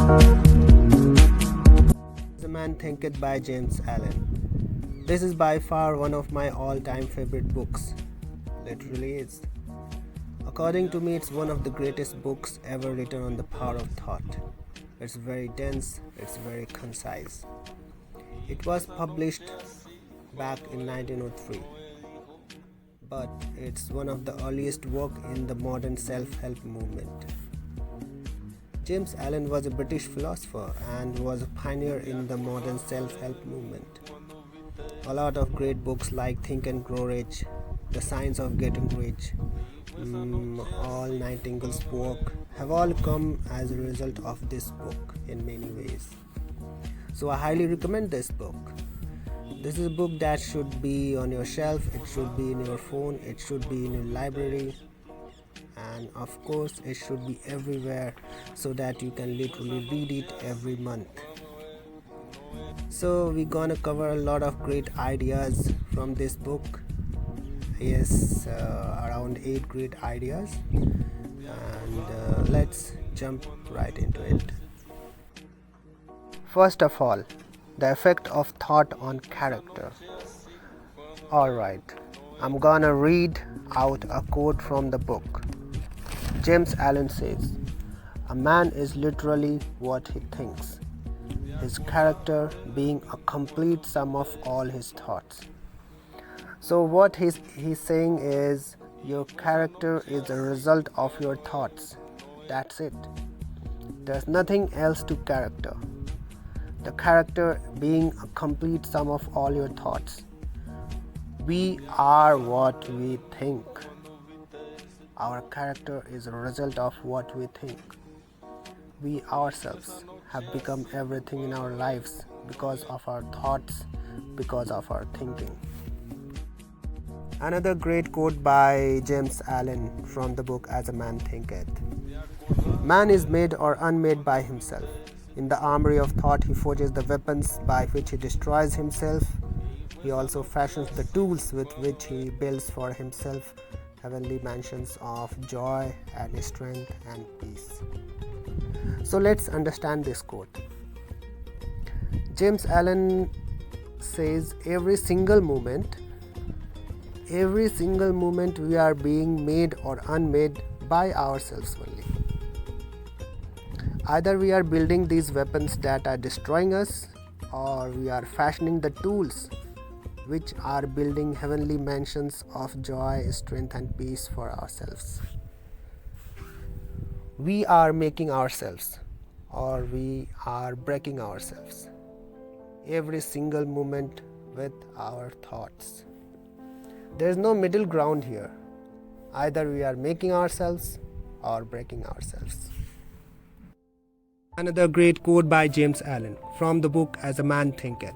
The Man Thinketh by James Allen. This is by far one of my all-time favorite books. Literally is. According to me, it's one of the greatest books ever written on the power of thought. It's very dense, it's very concise. It was published back in 1903, but it's one of the earliest work in the modern self-help movement. James Allen was a British philosopher and was a pioneer in the modern self-help movement. A lot of great books like Think and Grow Rich, The Science of Getting Rich, all Nightingale's work have all come as a result of this book in many ways. So I highly recommend this book. This is a book that should be on your shelf, it should be in your phone, it should be in your library, and of course it should be everywhere so that you can literally read it every month. So we're gonna cover a lot of great ideas from this book. Yes, around 8 great ideas, and let's jump right into it. First of all, the effect of thought on character. Alright, I'm gonna read out a quote from the book. James Allen says, "A man is literally what he thinks, his character being a complete sum of all his thoughts." So what he's saying is, your character is a result of your thoughts. That's it. There's nothing else to character. The character being a complete sum of all your thoughts. We are what we think. Our character is a result of what we think. We ourselves have become everything in our lives because of our thoughts, because of our thinking. Another great quote by James Allen from the book As a Man Thinketh. Man is made or unmade by himself. In the armory of thought, he forges the weapons by which he destroys himself. He also fashions the tools with which he builds for himself heavenly mansions of joy and strength and peace. So let's understand this quote. James Allen says every single moment we are being made or unmade by ourselves only. Either we are building these weapons that are destroying us, or we are fashioning the tools which are building heavenly mansions of joy, strength and peace for ourselves. We are making ourselves, or we are breaking ourselves every single moment with our thoughts. There is no middle ground here. Either we are making ourselves or breaking ourselves. Another great quote by James Allen from the book As a Man Thinketh.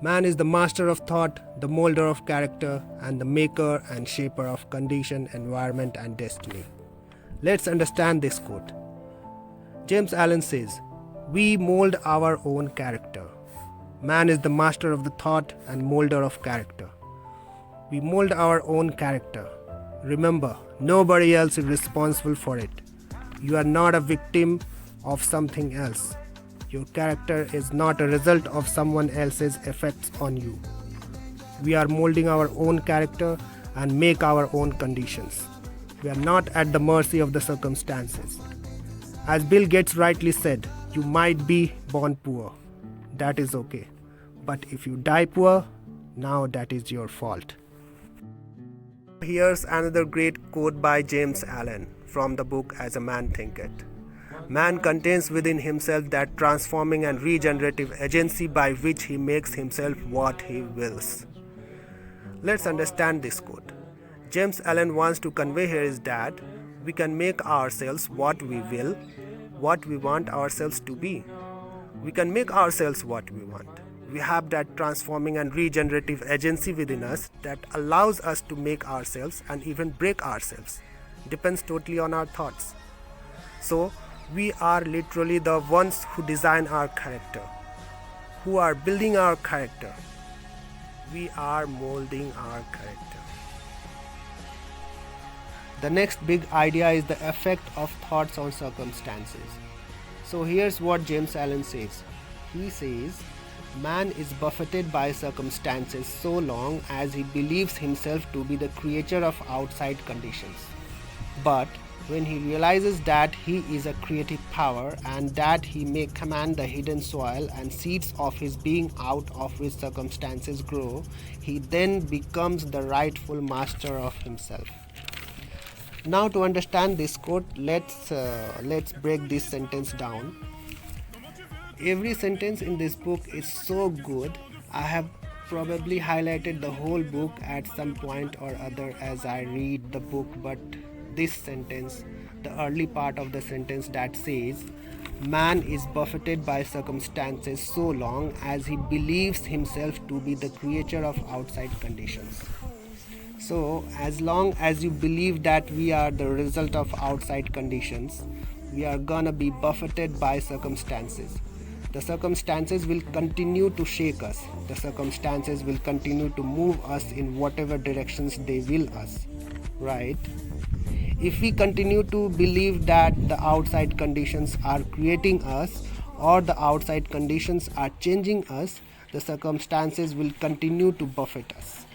Man is the master of thought, the molder of character, and the maker and shaper of condition, environment, and destiny. Let's understand this quote. James Allen says, "We mold our own character. Man is the master of the thought and molder of character. We mold our own character. Remember, nobody else is responsible for it. You are not a victim of something else. Your character is not a result of someone else's effects on you. We are molding our own character and make our own conditions. We are not at the mercy of the circumstances. As Bill Gates rightly said, you might be born poor. That is okay. But if you die poor, now that is your fault." Here's another great quote by James Allen from the book As a Man Thinketh. Man contains within himself that transforming and regenerative agency by which he makes himself what he wills. Let's understand this quote. James Allen wants to convey here is that we can make ourselves what we will, what we want ourselves to be. We can make ourselves what we want. We have that transforming and regenerative agency within us that allows us to make ourselves and even break ourselves. Depends totally on our thoughts. So, we are literally the ones who design our character, who are building our character. We are molding our character. The next big idea is the effect of thoughts on circumstances. So here's what James Allen says. He says, man is buffeted by circumstances so long as he believes himself to be the creature of outside conditions. But when he realizes that he is a creative power and that he may command the hidden soil and seeds of his being out of which circumstances grow, he then becomes the rightful master of himself. Now, to understand this quote, let's break this sentence down. Every sentence in this book is so good. I have probably highlighted the whole book at some point or other as I read the book, but this sentence, the early part of the sentence that says, man is buffeted by circumstances so long as he believes himself to be the creature of outside conditions. So, as long as you believe that we are the result of outside conditions, we are gonna be buffeted by circumstances. The circumstances will continue to shake us. The circumstances will continue to move us in whatever directions they will us. Right? If we continue to believe that the outside conditions are creating us or the outside conditions are changing us, the circumstances will continue to buffet us.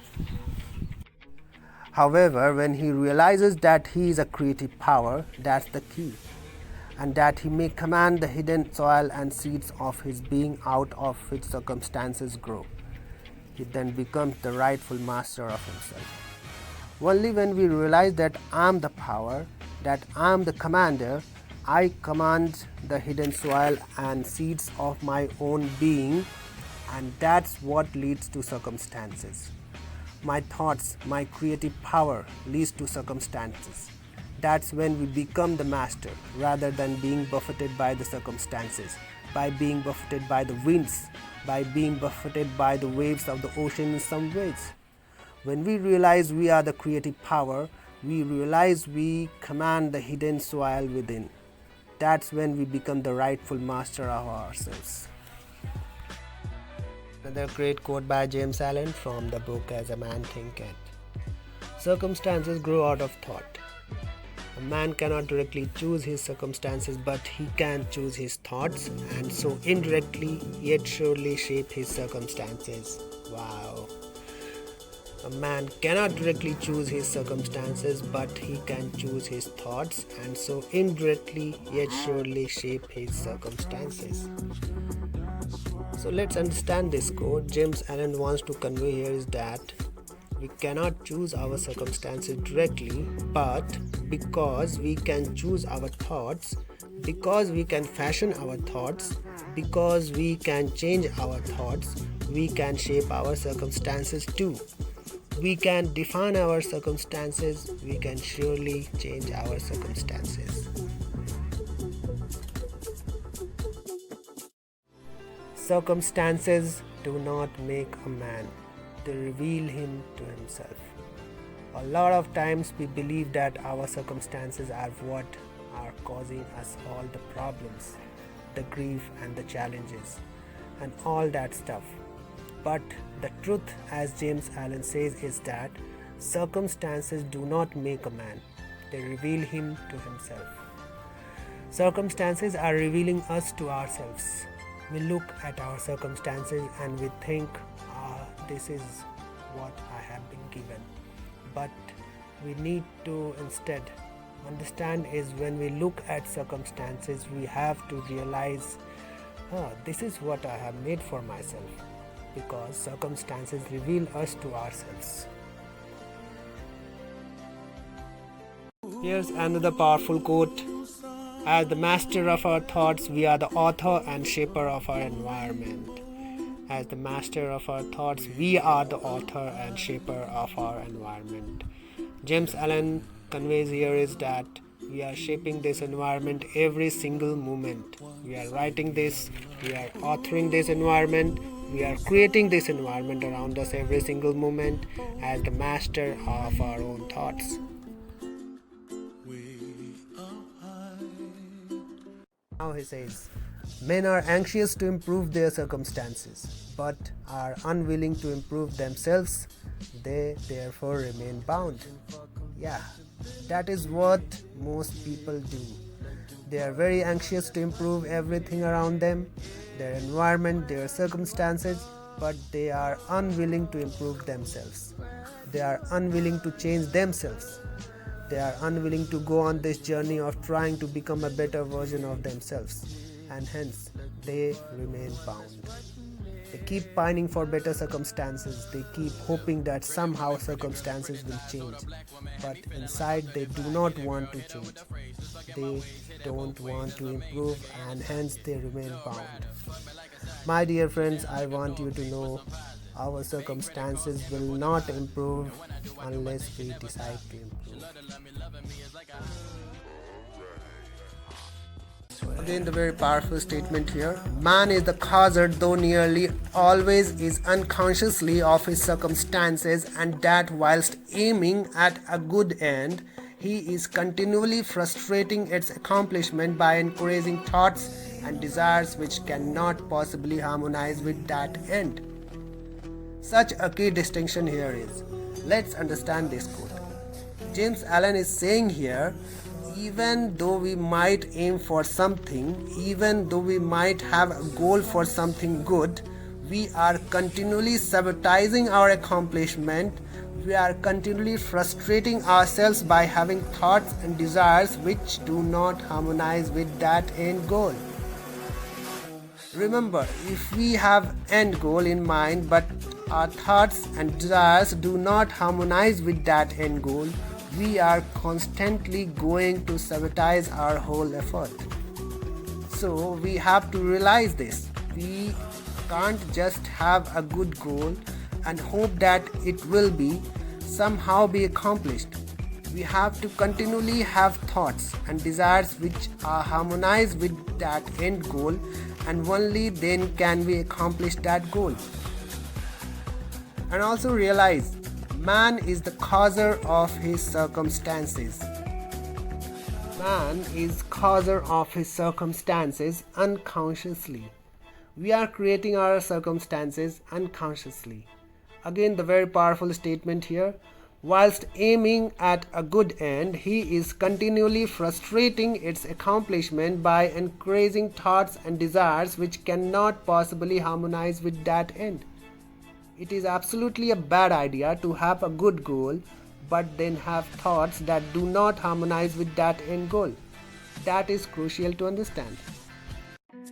However, when he realizes that he is a creative power, that's the key, and that he may command the hidden soil and seeds of his being out of which circumstances grow, he then becomes the rightful master of himself. Only when we realize that I am the power, that I am the commander, I command the hidden soil and seeds of my own being, and that's what leads to circumstances. My thoughts, my creative power leads to circumstances. That's when we become the master rather than being buffeted by the circumstances, by being buffeted by the winds, by being buffeted by the waves of the ocean in some ways. When we realize we are the creative power, we realize we command the hidden soil within. That's when we become the rightful master of ourselves. Another great quote by James Allen from the book As a Man Thinketh. Circumstances grow out of thought. A man cannot directly choose his circumstances, but he can choose his thoughts and so indirectly yet surely shape his circumstances. Wow. A man cannot directly choose his circumstances, but he can choose his thoughts and so indirectly yet surely shape his circumstances. So let's understand this quote. James Allen wants to convey here is that we cannot choose our circumstances directly, but because we can choose our thoughts, because we can fashion our thoughts, because we can change our thoughts, we can shape our circumstances too. We can define our circumstances, we can surely change our circumstances. Circumstances do not make a man, they reveal him to himself. A lot of times we believe that our circumstances are what are causing us all the problems, the grief and the challenges, and all that stuff. But the truth, as James Allen says, is that circumstances do not make a man, they reveal him to himself. Circumstances are revealing us to ourselves. We look at our circumstances and we think, this is what I have been given. But we need to instead understand is when we look at circumstances, we have to realize, this is what I have made for myself, because circumstances reveal us to ourselves. Here's another powerful quote. As the master of our thoughts, we are the author and shaper of our environment. As the master of our thoughts, we are the author and shaper of our environment. James Allen conveys here is that we are shaping this environment every single moment. We are writing this, we are authoring this environment, we are creating this environment around us every single moment as the master of our own thoughts. Now he says, men are anxious to improve their circumstances, but are unwilling to improve themselves. They therefore remain bound. Yeah, that is what most people do. They are very anxious to improve everything around them, their environment, their circumstances, but they are unwilling to improve themselves. They are unwilling to change themselves. They are unwilling to go on this journey of trying to become a better version of themselves, and hence they remain bound. They keep pining for better circumstances. They keep hoping that somehow circumstances will change. But inside, they do not want to change. They don't want to improve, and hence they remain bound. My dear friends, I want you to know our circumstances will not improve unless we decide to improve. Again, the very powerful statement here. Man is the causer, though nearly always is unconsciously, of his circumstances, and that whilst aiming at a good end, he is continually frustrating its accomplishment by encouraging thoughts and desires which cannot possibly harmonize with that end. Such a key distinction here is. Let's understand this quote. James Allen is saying here, even though we might aim for something, even though we might have a goal for something good, we are continually sabotaging our accomplishment. We are continually frustrating ourselves by having thoughts and desires which do not harmonize with that end goal. Remember, if we have end goal in mind but our thoughts and desires do not harmonize with that end goal, we are constantly going to sabotage our whole effort. So we have to realize this. We can't just have a good goal and hope that it will somehow be accomplished. We have to continually have thoughts and desires which are harmonized with that end goal, and only then can we accomplish that goal. And also realize, man is the causer of his circumstances. Man is causer of his circumstances unconsciously. We are creating our circumstances unconsciously. Again, the very powerful statement here. Whilst aiming at a good end, he is continually frustrating its accomplishment by encouraging thoughts and desires which cannot possibly harmonize with that end. It is absolutely a bad idea to have a good goal but then have thoughts that do not harmonize with that end goal. That is crucial to understand.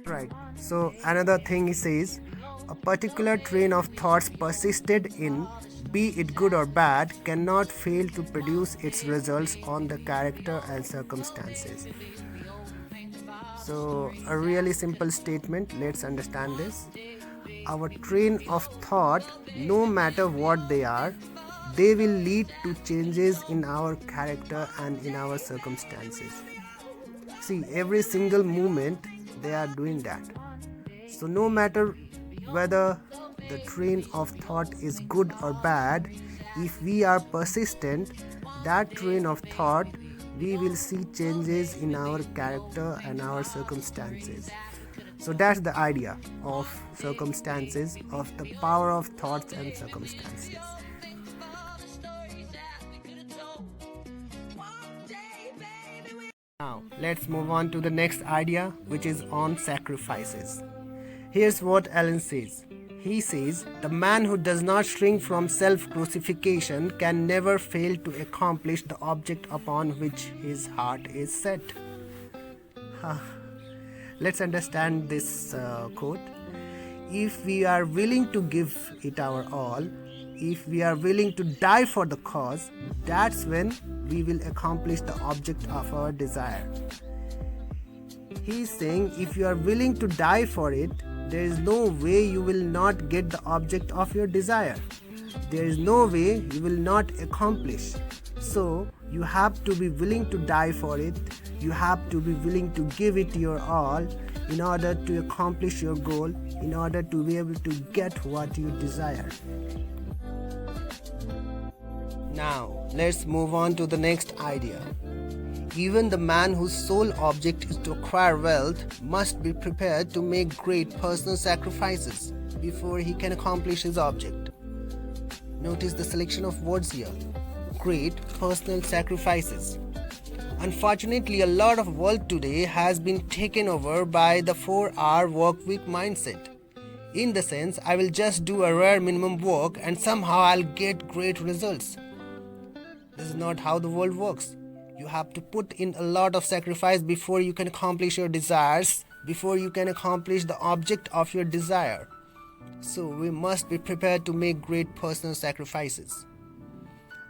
Right. So another thing he says, a particular train of thoughts persisted in, be it good or bad, cannot fail to produce its results on the character and circumstances. So a really simple statement, let's understand this. Our train of thought, no matter what they are, they will lead to changes in our character and in our circumstances. See, every single moment they are doing that. So no matter whether the train of thought is good or bad, if we are persistent, that train of thought, we will see changes in our character and our circumstances. So that's the idea of circumstances, of the power of thoughts and circumstances. Now, let's move on to the next idea, which is on sacrifices. Here's what Allen says. He says, the man who does not shrink from self-crucifixion can never fail to accomplish the object upon which his heart is set. Let's understand this quote. If we are willing to give it our all, if we are willing to die for the cause, that's when we will accomplish the object of our desire. He is saying, if you are willing to die for it, there is no way you will not get the object of your desire. There is no way you will not accomplish. So you have to be willing to die for it. You have to be willing to give it your all in order to accomplish your goal, in order to be able to get what you desire. Now, let's move on to the next idea. Even the man whose sole object is to acquire wealth must be prepared to make great personal sacrifices before he can accomplish his object. Notice the selection of words here. Great personal sacrifices. Unfortunately, a lot of world today has been taken over by the 4-hour work week mindset. In the sense, I will just do a rare minimum work and somehow I'll get great results. This is not how the world works. You have to put in a lot of sacrifice before you can accomplish your desires, before you can accomplish the object of your desire. So we must be prepared to make great personal sacrifices.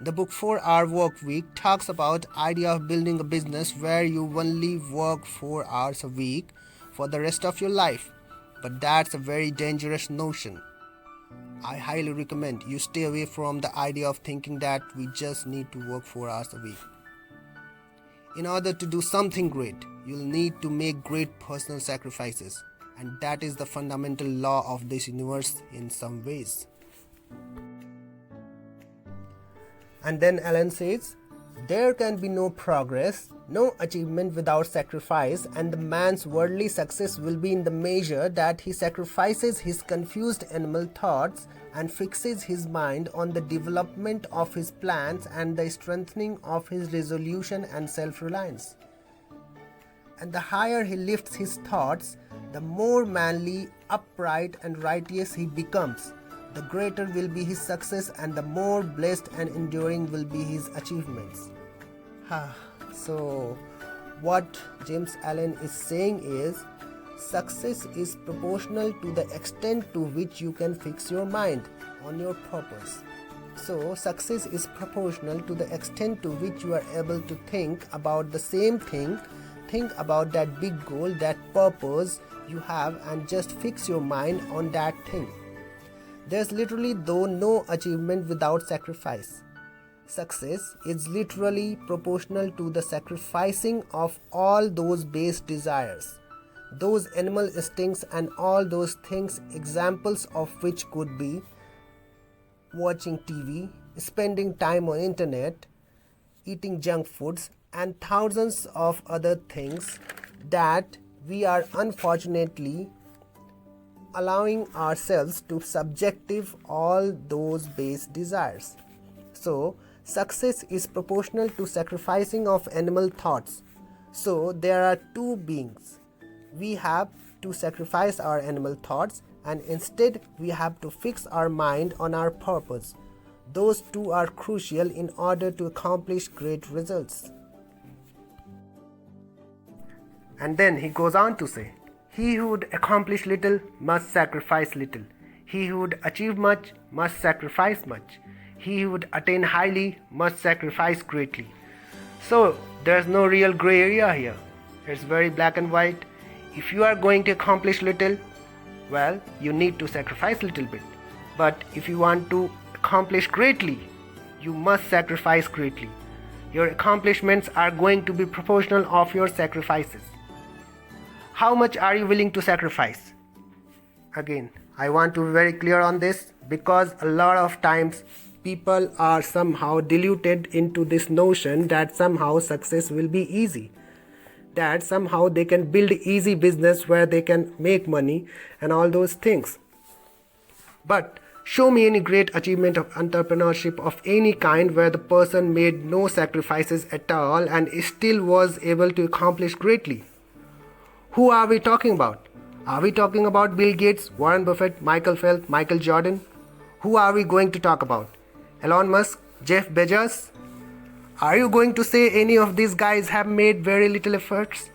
The book 4-Hour Work Week talks about the idea of building a business where you only work 4 hours a week for the rest of your life. But that's a very dangerous notion. I highly recommend you stay away from the idea of thinking that we just need to work 4 hours a week. In order to do something great, you'll need to make great personal sacrifices. And that is the fundamental law of this universe in some ways. And then Alan says, there can be no progress, no achievement without sacrifice, and the man's worldly success will be in the measure that he sacrifices his confused animal thoughts and fixes his mind on the development of his plans and the strengthening of his resolution and self-reliance. And the higher he lifts his thoughts, the more manly, upright, and righteous he becomes. The greater will be his success and the more blessed and enduring will be his achievements. So, what James Allen is saying is, success is proportional to the extent to which you can fix your mind on your purpose. So, success is proportional to the extent to which you are able to think about the same thing, think about that big goal, that purpose you have, and just fix your mind on that thing. There's literally though no achievement without sacrifice. Success is literally proportional to the sacrificing of all those base desires, those animal instincts and all those things, examples of which could be watching TV, spending time on internet, eating junk foods, and thousands of other things that we are unfortunately allowing ourselves to subjective all those base desires. So, success is proportional to sacrificing of animal thoughts. So, there are two beings. We have to sacrifice our animal thoughts and instead we have to fix our mind on our purpose. Those two are crucial in order to accomplish great results. And then he goes on to say, he who would accomplish little must sacrifice little. He who would achieve much must sacrifice much. He who would attain highly must sacrifice greatly. So there's no real gray area here. It's very black and white. If you are going to accomplish little, well, you need to sacrifice a little bit. But if you want to accomplish greatly, you must sacrifice greatly. Your accomplishments are going to be proportional of your sacrifices. How much are you willing to sacrifice? Again, I want to be very clear on this because a lot of times people are somehow deluded into this notion that somehow success will be easy, that somehow they can build easy business where they can make money and all those things. But show me any great achievement of entrepreneurship of any kind where the person made no sacrifices at all and still was able to accomplish greatly. Who are we talking about? Are we talking about Bill Gates, Warren Buffett, Michael Phelps, Michael Jordan? Who are we going to talk about? Elon Musk, Jeff Bezos? Are you going to say any of these guys have made very little efforts,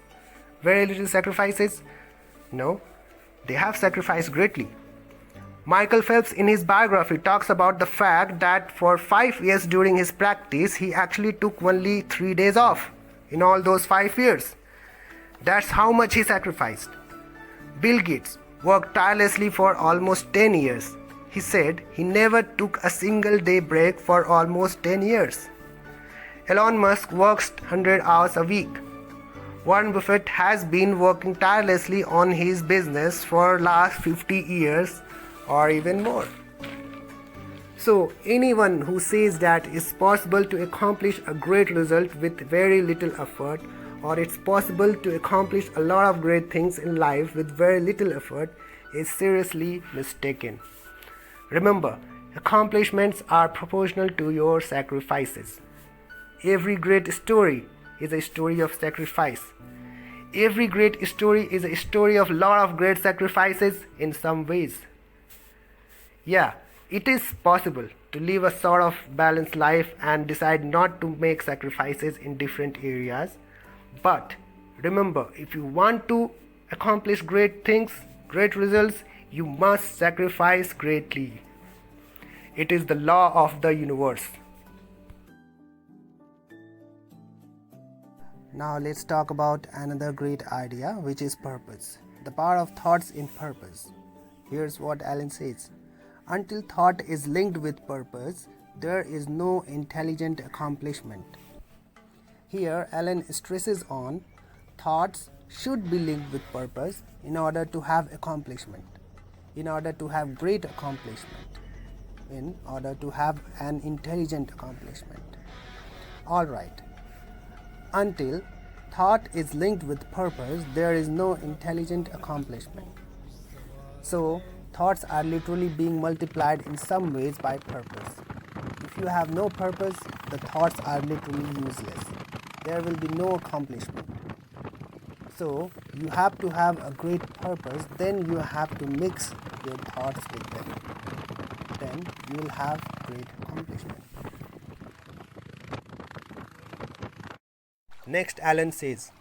very little sacrifices? No, they have sacrificed greatly. Michael Phelps in his biography talks about the fact that for 5 years during his practice, he actually took only 3 days off in all those 5 years. That's how much he sacrificed. Bill Gates worked tirelessly for almost 10 years. He said he never took a single day break for almost 10 years. Elon Musk works 100 hours a week. Warren Buffett has been working tirelessly on his business for last 50 years or even more. So anyone who says that it's possible to accomplish a great result with very little effort, or it's possible to accomplish a lot of great things in life with very little effort, is seriously mistaken. Remember, accomplishments are proportional to your sacrifices. Every great story is a story of sacrifice. Every great story is a story of lot of great sacrifices in some ways. Yeah, it is possible to live a sort of balanced life and decide not to make sacrifices in different areas. But remember, if you want to accomplish great things, great results, you must sacrifice greatly. It is the law of the universe. Now let's talk about another great idea, which is purpose. The power of thoughts in purpose. Here's what Alan says. Until thought is linked with purpose, there is no intelligent accomplishment. Here, Alan stresses on thoughts should be linked with purpose in order to have accomplishment, in order to have great accomplishment, in order to have an intelligent accomplishment. Alright. Until thought is linked with purpose, there is no intelligent accomplishment. So, thoughts are literally being multiplied in some ways by purpose. If you have no purpose, the thoughts are literally useless. There will be no accomplishment. So, you have to have a great purpose, then you have to mix your thoughts with them. Then you will have great accomplishment. Next, Alan says,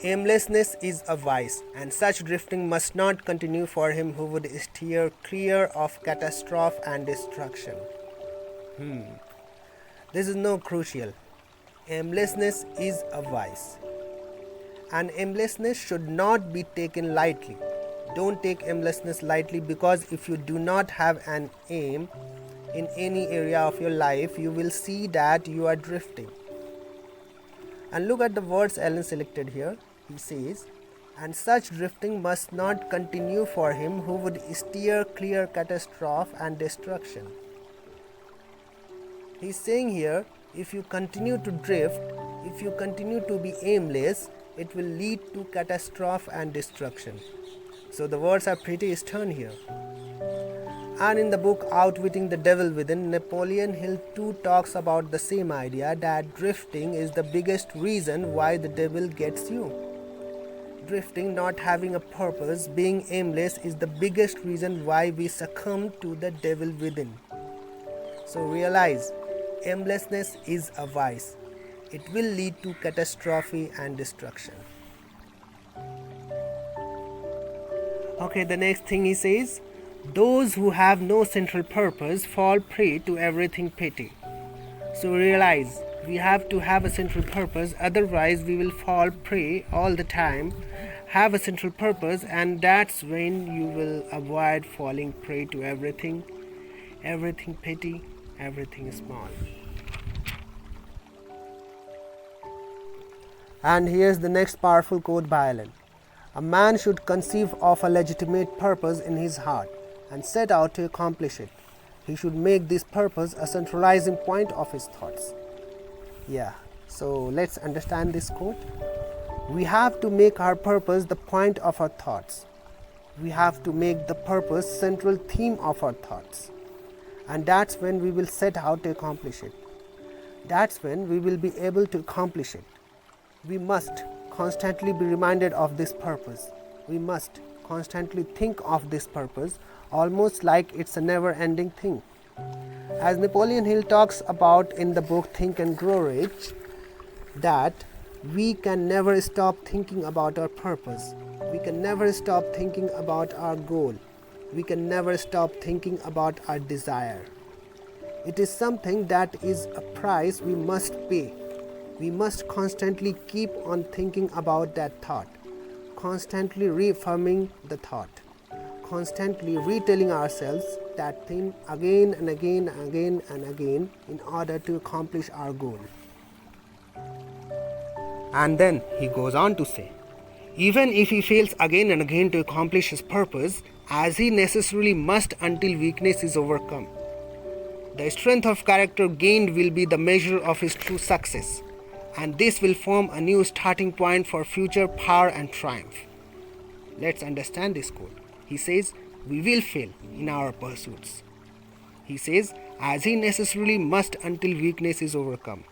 aimlessness is a vice, and such drifting must not continue for him who would steer clear of catastrophe and destruction. This is no crucial. Aimlessness is a vice. And aimlessness should not be taken lightly. Don't take aimlessness lightly, because if you do not have an aim in any area of your life, you will see that you are drifting. And look at the words Alan selected here. He says, and such drifting must not continue for him who would steer clear catastrophe and destruction. He's saying here, if you continue to drift, if you continue to be aimless, it will lead to catastrophe and destruction. So the words are pretty stern here. And in the book Outwitting the Devil Within, Napoleon Hill too talks about the same idea, that drifting is the biggest reason why the devil gets you. Drifting, not having a purpose, being aimless is the biggest reason why we succumb to the devil within. So realize, aimlessness is a vice. It will lead to catastrophe and destruction. Okay, the next thing he says, those who have no central purpose fall prey to everything petty. So realize, we have to have a central purpose, otherwise we will fall prey all the time. Have a central purpose, and that's when you will avoid falling prey to everything petty, everything small. And here's the next powerful quote by Alan. A man should conceive of a legitimate purpose in his heart and set out to accomplish it. He should make this purpose a centralizing point of his thoughts. Yeah, so let's understand this quote. We have to make our purpose the point of our thoughts. We have to make the purpose central theme of our thoughts. And that's when we will set out to accomplish it. That's when we will be able to accomplish it. We must constantly be reminded of this purpose. We must constantly think of this purpose, almost like it's a never-ending thing. As Napoleon Hill talks about in the book Think and Grow Rich, that we can never stop thinking about our purpose. We can never stop thinking about our goal. We can never stop thinking about our desire. It is something that is a price we must pay. We must constantly keep on thinking about that thought, constantly reaffirming the thought, constantly retelling ourselves that thing again and again and again and again in order to accomplish our goal. And then he goes on to say, even if he fails again and again to accomplish his purpose, as he necessarily must until weakness is overcome, the strength of character gained will be the measure of his true success, and this will form a new starting point for future power and triumph. Let's understand this quote. He says, we will fail in our pursuits. He says, as he necessarily must until weakness is overcome.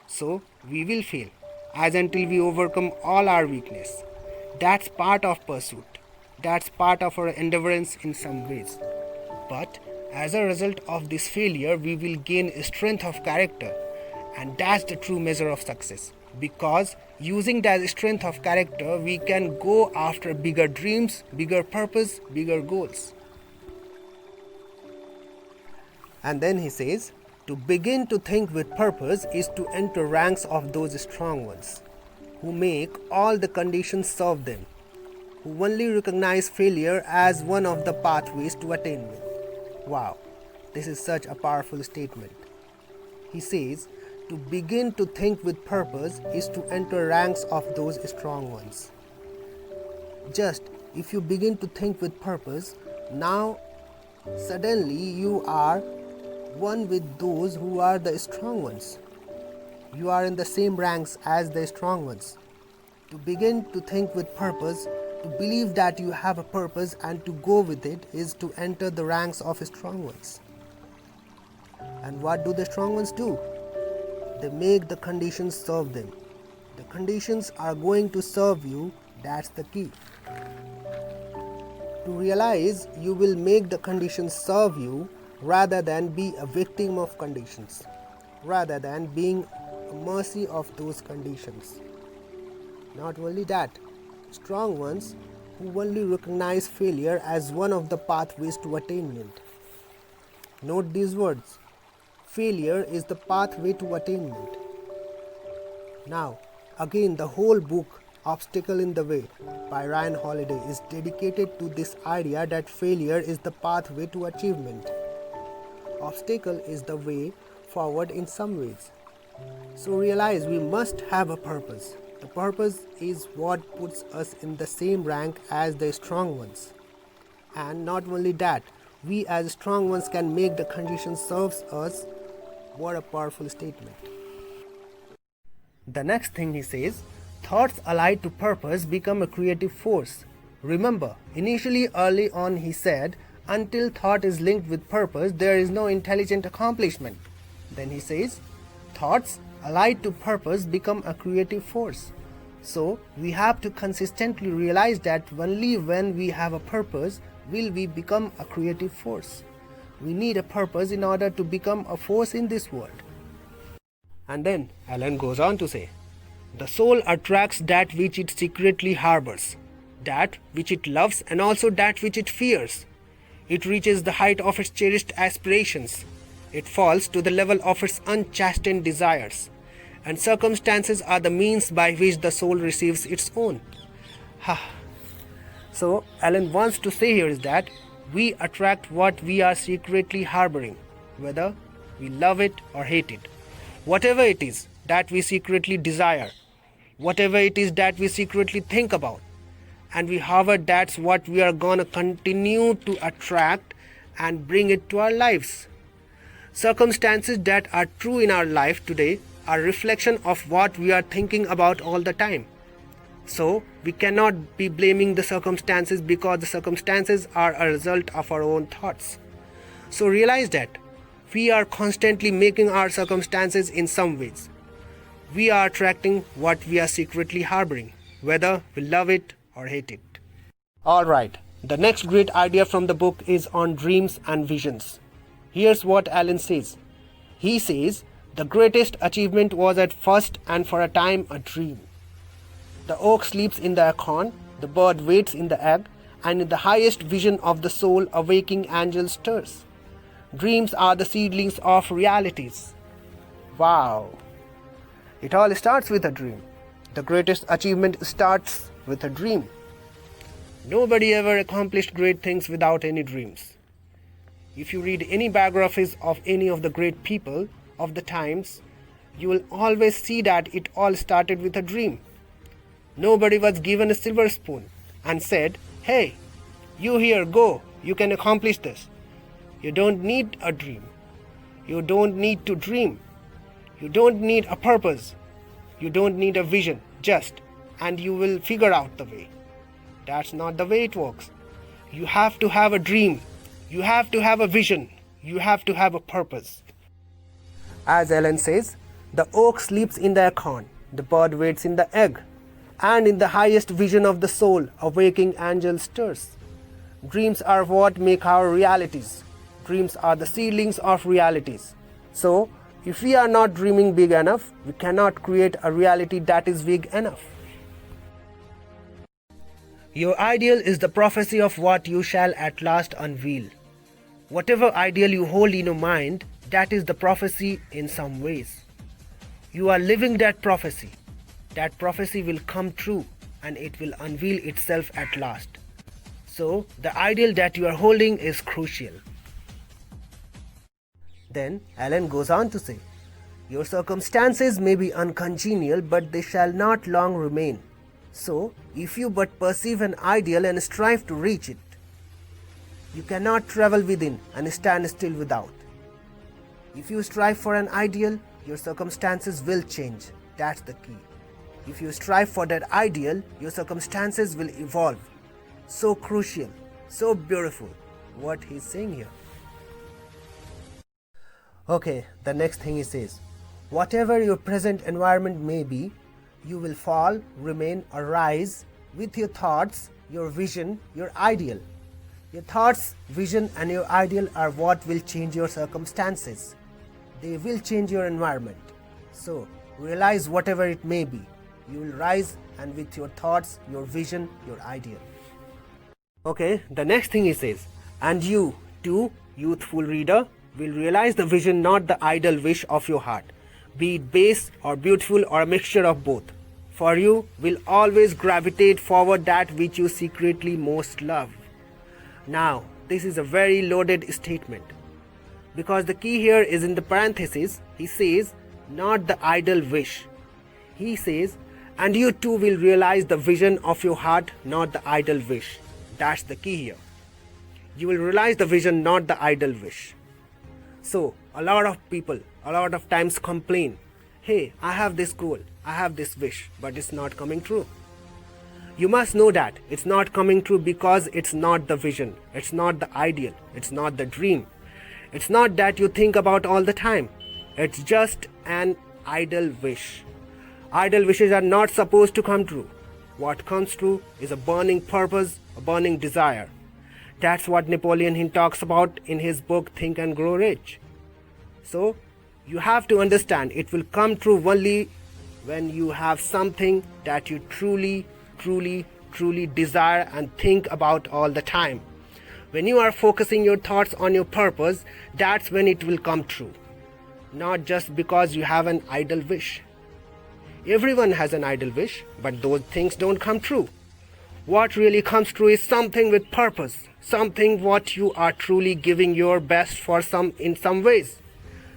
So, we will fail. as until we overcome all our weakness. That's part of pursuit. That's part of our endurance in some ways. But as a result of this failure, we will gain strength of character, and that's the true measure of success. Because using that strength of character, we can go after bigger dreams, bigger purpose, bigger goals. And then he says, to begin to think with purpose is to enter ranks of those strong ones, who make all the conditions serve them, who only recognize failure as one of the pathways to attainment. Wow, this is such a powerful statement. He says, to begin to think with purpose is to enter ranks of those strong ones. Just if you begin to think with purpose, now suddenly you are one with those who are the strong ones. You are in the same ranks as the strong ones. To begin to think with purpose, to believe that you have a purpose and to go with it is to enter the ranks of strong ones. And what do the strong ones do? They make the conditions serve them. The conditions are going to serve you, that's the key. To realize you will make the conditions serve you rather than be a victim of conditions, rather than being a mercy of those conditions. Not only that, strong ones who only recognize failure as one of the pathways to attainment. Note these words. Failure is the pathway to attainment. Now, again, the whole book, Obstacle in the Way by Ryan Holiday, is dedicated to this idea that failure is the pathway to achievement. Obstacle is the way forward in some ways. So realize we must have a purpose. The purpose is what puts us in the same rank as the strong ones. And not only that, we as strong ones can make the conditions serve us. What a powerful statement. The next thing he says, thoughts allied to purpose become a creative force. Remember, initially early on he said, until thought is linked with purpose, there is no intelligent accomplishment. Then he says, thoughts allied to purpose become a creative force. So we have to consistently realize that only when we have a purpose will we become a creative force. We need a purpose in order to become a force in this world. And then Alan goes on to say, the soul attracts that which it secretly harbors, that which it loves and also that which it fears. It reaches the height of its cherished aspirations. It falls to the level of its unchastened desires. And circumstances are the means by which the soul receives its own. So, Alan wants to say here is that we attract what we are secretly harboring, whether we love it or hate it. Whatever it is that we secretly desire, whatever it is that we secretly think about, and we harbor, that's what we are gonna continue to attract and bring it to our lives. Circumstances that are true in our life today are a reflection of what we are thinking about all the time. So we cannot be blaming the circumstances because the circumstances are a result of our own thoughts. So realize that we are constantly making our circumstances in some ways. We are attracting what we are secretly harboring, whether we love it or hate it. Alright, the next great idea from the book is on dreams and visions. Here's what Alan says. He says, the greatest achievement was at first and for a time a dream. The oak sleeps in the acorn, the bird waits in the egg, and in the highest vision of the soul a waking angel stirs. Dreams are the seedlings of realities. Wow! It all starts with a dream. The greatest achievement starts with a dream. Nobody ever accomplished great things without any dreams. If you read any biographies of any of the great people of the times, you will always see that it all started with a dream. Nobody was given a silver spoon and said, hey, you here, go, you can accomplish this. You don't need a dream. You don't need to dream. You don't need a purpose. You don't need a vision, and you will figure out the way. That's not the way it works. You have to have a dream. You have to have a vision. You have to have a purpose. As Ellen says, the oak sleeps in the acorn, the bird waits in the egg, and in the highest vision of the soul, a waking angel stirs. Dreams are what make our realities. Dreams are the seedlings of realities. So, if we are not dreaming big enough, we cannot create a reality that is big enough. Your ideal is the prophecy of what you shall at last unveil. Whatever ideal you hold in your mind, that is the prophecy in some ways. You are living that prophecy. That prophecy will come true and it will unveil itself at last. So, the ideal that you are holding is crucial. Then, Alan goes on to say, your circumstances may be uncongenial, but they shall not long remain. So, if you but perceive an ideal and strive to reach it, you cannot travel within and stand still without. If you strive for an ideal, your circumstances will change. That's the key. If you strive for that ideal, your circumstances will evolve. So crucial, so beautiful, what he's saying here. Okay, the next thing he says, whatever your present environment may be, you will fall, remain, or rise with your thoughts, your vision, your ideal. Your thoughts, vision, and your ideal are what will change your circumstances. They will change your environment. So, realize whatever it may be, you will rise, and with your thoughts, your vision, your ideal. Okay, the next thing he says, and you, too, youthful reader, will realize the vision, not the idle wish of your heart, be it base or beautiful or a mixture of both. For you will always gravitate forward that which you secretly most love. Now, this is a very loaded statement, because the key here is in the parenthesis. He says, not the idle wish. He says, and you too will realize the vision of your heart, not the idle wish. That's the key here. You will realize the vision, not the idle wish. So, a lot of people, a lot of times complain, hey, I have this goal, I have this wish, but it's not coming true. You must know that it's not coming true because it's not the vision, it's not the ideal, it's not the dream. It's not that you think about all the time. It's just an idle wish. Idle wishes are not supposed to come true. What comes true is a burning purpose, a burning desire. That's what Napoleon Hill talks about in his book Think and Grow Rich. So, you have to understand it will come true only when you have something that you truly desire and think about all the time. When you are focusing your thoughts on your purpose, that's when it will come true. Not just because you have an idle wish. Everyone has an idle wish, but those things don't come true. What really comes true is something with purpose, something what you are truly giving your best for in some ways.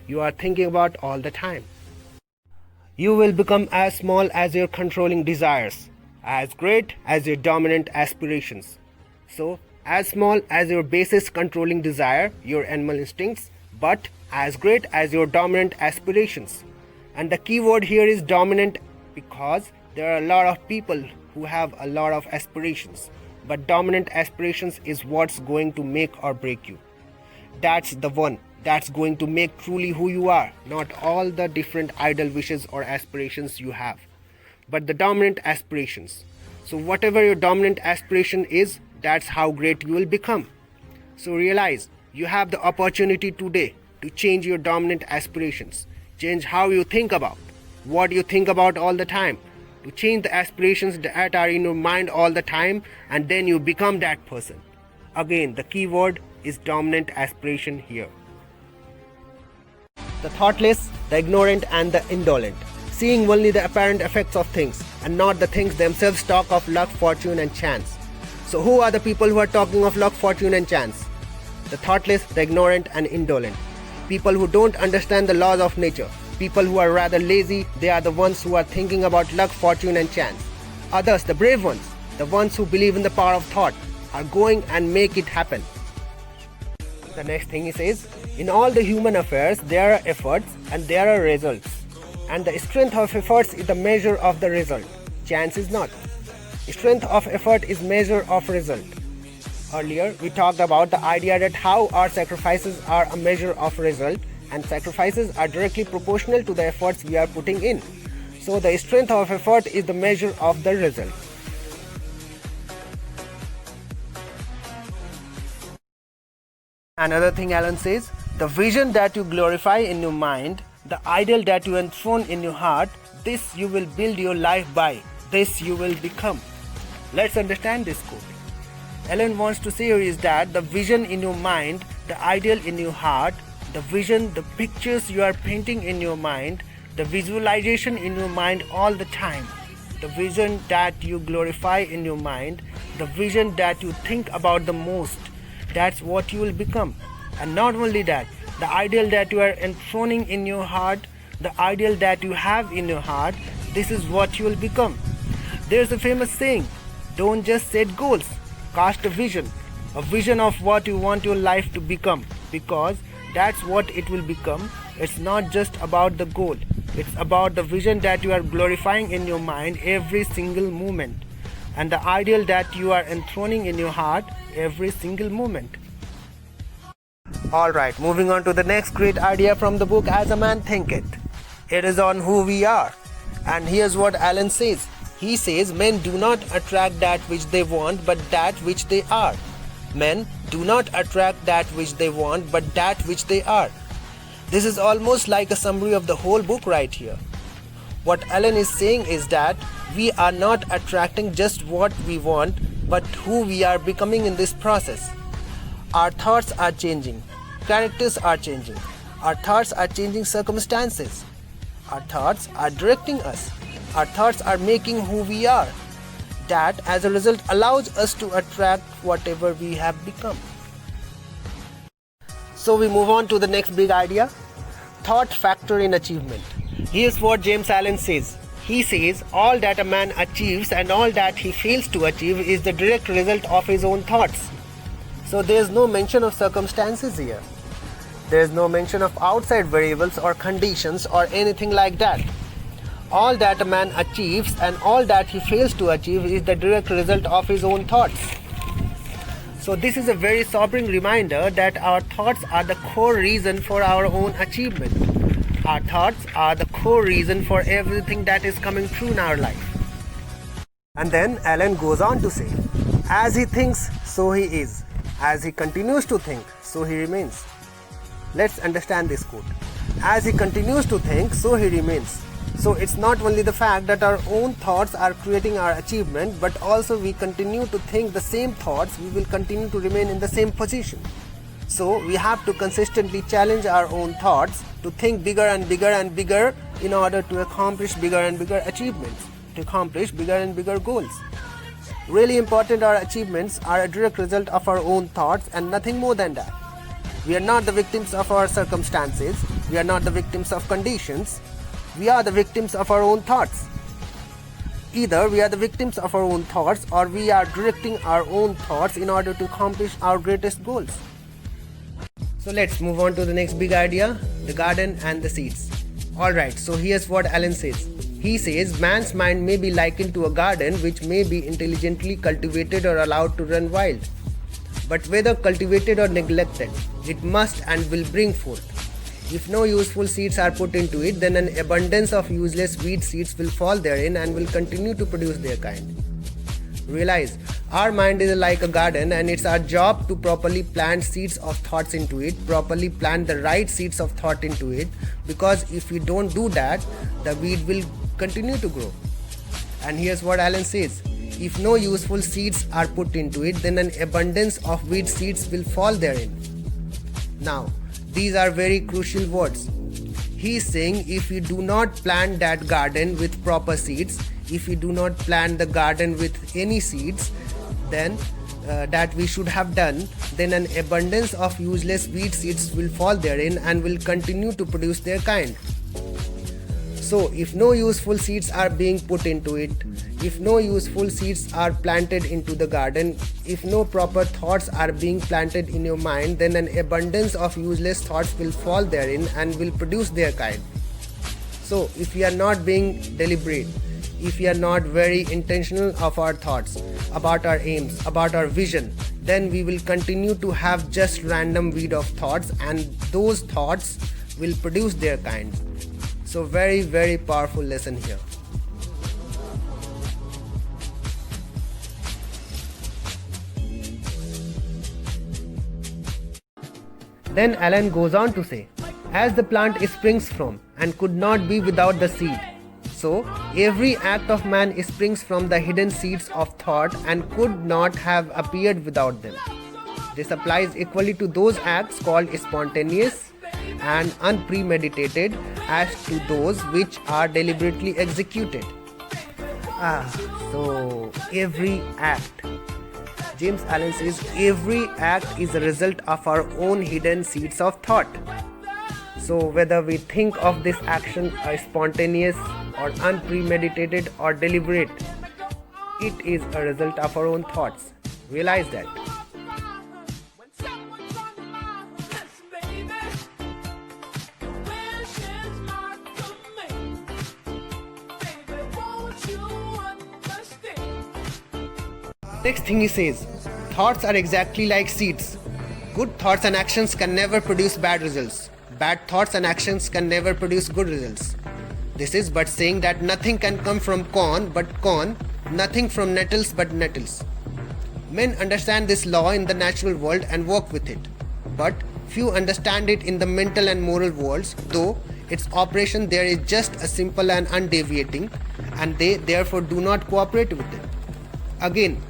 You are thinking about all the time. You will become as small as your controlling desires, as great as your dominant aspirations. So, as small as your basis controlling desire, your animal instincts, but as great as your dominant aspirations. And the key word here is dominant, because there are a lot of people who have a lot of aspirations, but dominant aspirations is what's going to make or break you. That's the one that's going to make truly who you are, not all the different idle wishes or aspirations you have, but the dominant aspirations. So whatever your dominant aspiration is, that's how great you will become. So realize you have the opportunity today to change your dominant aspirations, change how you think about, what you think about all the time, to change the aspirations that are in your mind all the time, and then you become that person. Again, the key word is dominant aspiration here. The thoughtless, the ignorant, and the indolent, seeing only the apparent effects of things and not the things themselves, talk of luck, fortune, and chance. So who are the people who are talking of luck, fortune, and chance? The thoughtless, the ignorant, and indolent. People who don't understand the laws of nature. People who are rather lazy, they are the ones who are thinking about luck, fortune, and chance. Others, the brave ones, the ones who believe in the power of thought, are going and make it happen. The next thing he says, in all the human affairs, there are efforts and there are results. And the strength of efforts is the measure of the result. Chance is not. Strength of effort is measure of result. Earlier, we talked about the idea that how our sacrifices are a measure of result, and sacrifices are directly proportional to the efforts we are putting in. So the strength of effort is the measure of the result. Another thing Alan says, the vision that you glorify in your mind, the ideal that you enthrone in your heart, this you will build your life by, this you will become. Let's understand this quote. Alan wants to say here is that the vision in your mind, the ideal in your heart, the vision, the pictures you are painting in your mind, the visualization in your mind all the time, the vision that you glorify in your mind, the vision that you think about the most, that's what you will become. And not only that, the ideal that you are enthroning in your heart, the ideal that you have in your heart, this is what you will become. There's a famous saying, don't just set goals, cast a vision of what you want your life to become, because that's what it will become. It's not just about the goal, it's about the vision that you are glorifying in your mind every single moment, and the ideal that you are enthroning in your heart every single moment. Alright, moving on to the next great idea from the book As a Man Thinketh. It is on who we are. And here's what Alan says. He says, men do not attract that which they want, but that which they are. Men do not attract that which they want, but that which they are. This is almost like a summary of the whole book right here. What Alan is saying is that we are not attracting just what we want, but who we are becoming in this process. Our thoughts are changing. Characters are changing. Our thoughts are changing circumstances. Our thoughts are directing us. Our thoughts are making who we are. That, as a result, allows us to attract whatever we have become. So we move on to the next big idea, thought factor in achievement. Here's what James Allen says. He says, all that a man achieves and all that he fails to achieve is the direct result of his own thoughts. So there's no mention of circumstances here. There's no mention of outside variables or conditions or anything like that. All that a man achieves and all that he fails to achieve is the direct result of his own thoughts. So this is a very sobering reminder that our thoughts are the core reason for our own achievement. Our thoughts are the core reason for everything that is coming true in our life. And then Alan goes on to say, as he thinks, so he is. As he continues to think, so he remains. Let's understand this quote. As he continues to think, so he remains. So it's not only the fact that our own thoughts are creating our achievement, but also we continue to think the same thoughts, we will continue to remain in the same position. So we have to consistently challenge our own thoughts to think bigger and bigger and bigger in order to accomplish bigger and bigger achievements, to accomplish bigger and bigger goals. Really important, our achievements are a direct result of our own thoughts and nothing more than that. We are not the victims of our circumstances. We are not the victims of conditions. We are the victims of our own thoughts. Either we are the victims of our own thoughts or we are directing our own thoughts in order to accomplish our greatest goals. So let's move on to the next big idea, the garden and the seeds. Alright, so here's what Alan says. He says, man's mind may be likened to a garden which may be intelligently cultivated or allowed to run wild. But whether cultivated or neglected, it must and will bring forth. If no useful seeds are put into it, then an abundance of useless weed seeds will fall therein and will continue to produce their kind. Realize, our mind is like a garden and it's our job to properly plant seeds of thoughts into it, properly plant the right seeds of thought into it, because if we don't do that, the weed will continue to grow. And here's what Alan says. If no useful seeds are put into it, then an abundance of weed seeds will fall therein. Now, these are very crucial words. He is saying if we do not plant that garden with proper seeds, if we do not plant the garden with any seeds, then that we should have done, then an abundance of useless weed seeds will fall therein and will continue to produce their kind. So if no useful seeds are being put into it, if no useful seeds are planted into the garden, if no proper thoughts are being planted in your mind, then an abundance of useless thoughts will fall therein and will produce their kind. So if we are not being deliberate, if we are not very intentional of our thoughts, about our aims, about our vision, then we will continue to have just random weed of thoughts, and those thoughts will produce their kind. So very, very powerful lesson here. Then Allen goes on to say, as the plant springs from and could not be without the seed, so every act of man springs from the hidden seeds of thought and could not have appeared without them. This applies equally to those acts called spontaneous and unpremeditated as to those which are deliberately executed. So every act. James Allen says every act is a result of our own hidden seeds of thought. So whether we think of this action as spontaneous or unpremeditated or deliberate, it is a result of our own thoughts. Realize that. Next thing he says, thoughts are exactly like seeds. Good thoughts and actions can never produce bad results. Bad thoughts and actions can never produce good results. This is but saying that nothing can come from corn but corn, nothing from nettles but nettles. Men understand this law in the natural world and work with it, but few understand it in the mental and moral worlds, though its operation there is just a simple and undeviating, and they therefore do not cooperate with it. Again,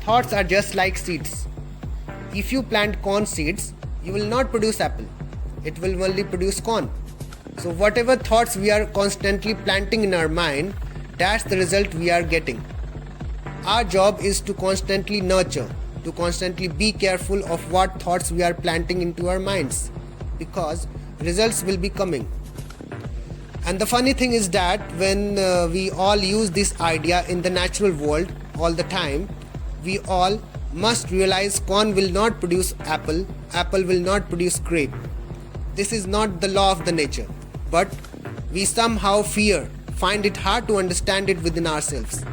thoughts are just like seeds. If you plant corn seeds, you will not produce apple. It will only produce corn. So whatever thoughts we are constantly planting in our mind, that's the result we are getting. Our job is to constantly nurture, to constantly be careful of what thoughts we are planting into our minds, because results will be coming. And the funny thing is that when we all use this idea in the natural world all the time, we all must realize corn will not produce apple, apple will not produce grape. This is not the law of the nature, but we somehow find it hard to understand it within ourselves.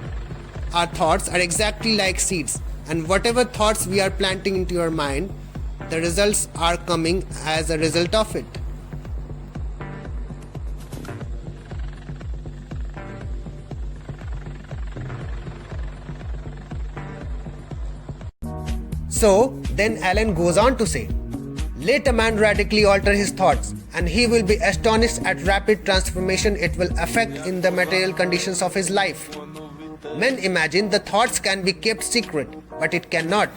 Our thoughts are exactly like seeds, and whatever thoughts we are planting into your mind, the results are coming as a result of it. So, then Allen goes on to say, let a man radically alter his thoughts, and he will be astonished at rapid transformation it will affect in the material conditions of his life. Men imagine the thoughts can be kept secret, but it cannot.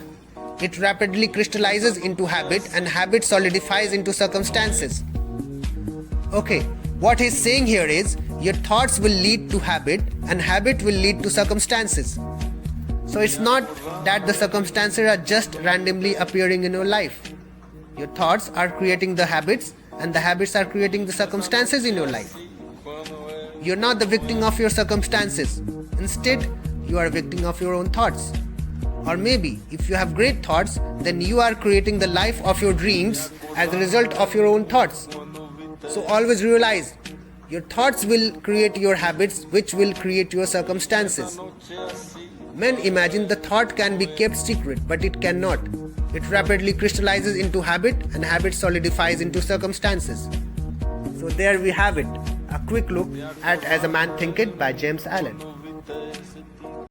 It rapidly crystallizes into habit, and habit solidifies into circumstances. Okay, what he's saying here is, your thoughts will lead to habit, and habit will lead to circumstances. So it's not that the circumstances are just randomly appearing in your life. Your thoughts are creating the habits, and the habits are creating the circumstances in your life. You're not the victim of your circumstances. Instead, you are a victim of your own thoughts. Or maybe, if you have great thoughts, then you are creating the life of your dreams as a result of your own thoughts. So always realize, your thoughts will create your habits, which will create your circumstances. Men imagine the thought can be kept secret, but it cannot. It rapidly crystallizes into habit, and habit solidifies into circumstances. So there we have it, a quick look at As a Man Thinketh by James Allen.